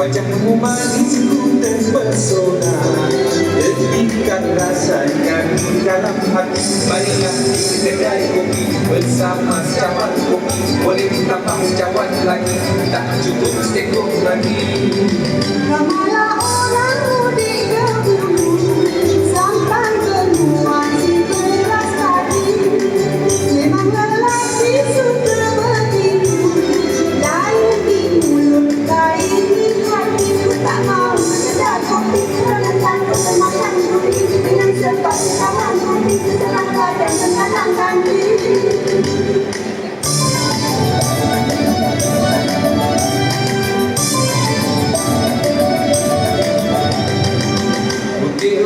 Wajahmu manisku terpesona, demikian rasanya di dalam hati. Marilah di kedai kopi bersama sekawan kopi. Boleh tambah sekawan lagi, tak cukup setengah lagi. Ramalah orang mudik dahulu sampai benua si beras tadi. Memang lelaki suka begitu, lain di mulut, lain di hati. Ku tak mau sedar kopi kerana takut termakan kopi. Dengan sebab tangan kopi terang badan terkadang ganti.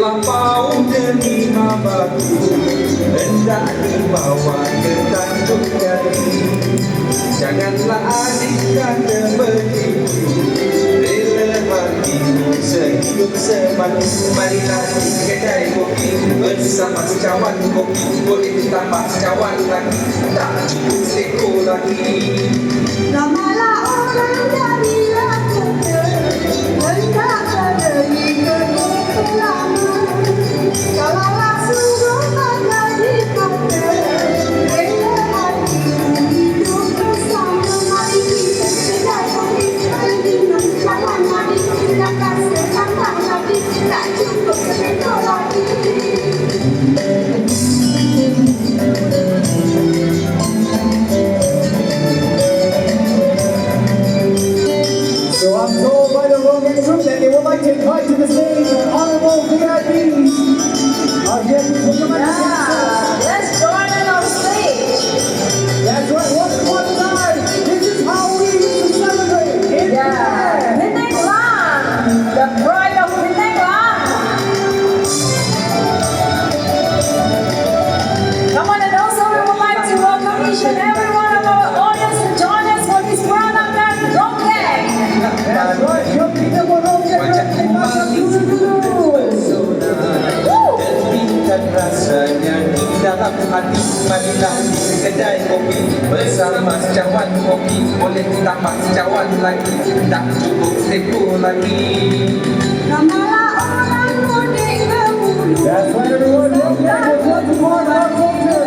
Lampau demi batu, hendak dibawa ke Tanjung Jati. Janganlah adik kata begitu, rela hatimu sehidup semati. Marilah di kedai kopi bersama sekawan kopi. Boleh tambah sekawan lagi, tak cukup seekor lagi. Ramalah orang dari Lakota, hendak berdiri ke lama. Kalaulah sungguh menjadi kata, rela hatimu hidup bersama. Mari kita kedai kopi, minum cawan mari. Sedangkan setambah lagi, tak cukup seekor lagi. So I'm told by the Ronggeng group that they would like to invite to the stage our honorable VIPs. Here, please welcome back to the Let's join in on stage. That's right, once upon a time, this is how we used to celebrate in Penang. Penang Lang, the pride of Penang Lang. Come on, and also we would like to welcome each and every one of our audience to join us for this Penang Lang Community. That's right, young people Ronggeng dulu. Demikian rasanya di dalam hati. Marilah di kedai kopi bersama sekawan kopi. Boleh tambah sekawan lagi, tak cukup seekor lagi. Ramalah orang mudik dahulu. That's right, everyone. Ronggeng was once a part of our culture,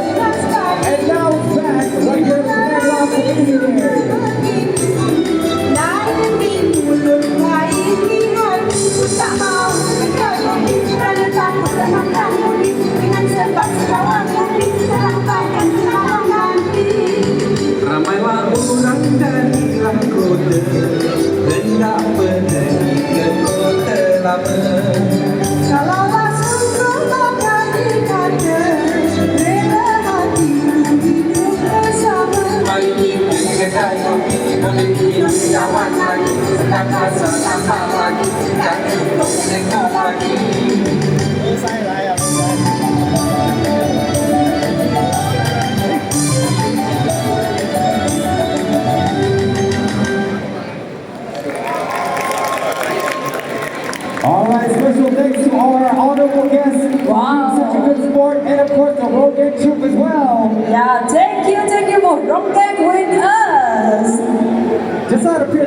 and now it's back right here in Penang Lang Community. Lain di mulut, lain di hati. Ku tak mau sedar kopi kerana takut termakan kopi. Dengan sebab sekawan kopi terang badan terkadang ganti. Ramailah orang dari Lakota, hendak pergi ke kota lama. Kalaulah sungguh menjadi kata, rela hatimu hidup bersama. Mari kita ke kedai kopi, boleh minum sekawan lagi. Sedang rasa tambah lagi, tak cukup seekor lagi. All right, special thanks to all our honorable guests. Wow. Such a good sport, and of course the Ronggeng troop as well. Yeah, thank you for Ronggeng with us. Just out of here.